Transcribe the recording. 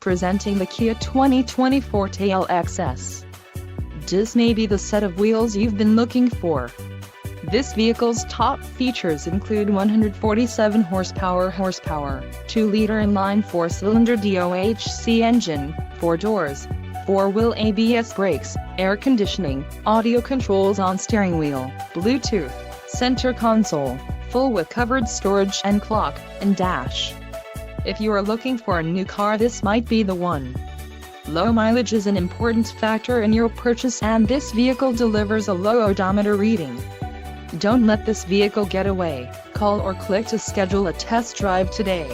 Presenting the Kia 2020 Forte LXS. This may be the set of wheels you've been looking for. This vehicle's top features include 147 horsepower, 2-liter inline 4-cylinder DOHC engine, 4 doors, 4-wheel ABS brakes, air conditioning, audio controls on steering wheel, Bluetooth, center console, full with covered storage and clock and dash. If you are looking for a new car, this might be the one. Low mileage is an important factor in your purchase, and this vehicle delivers a low odometer reading. Don't let this vehicle get away. Call or click to schedule a test drive today.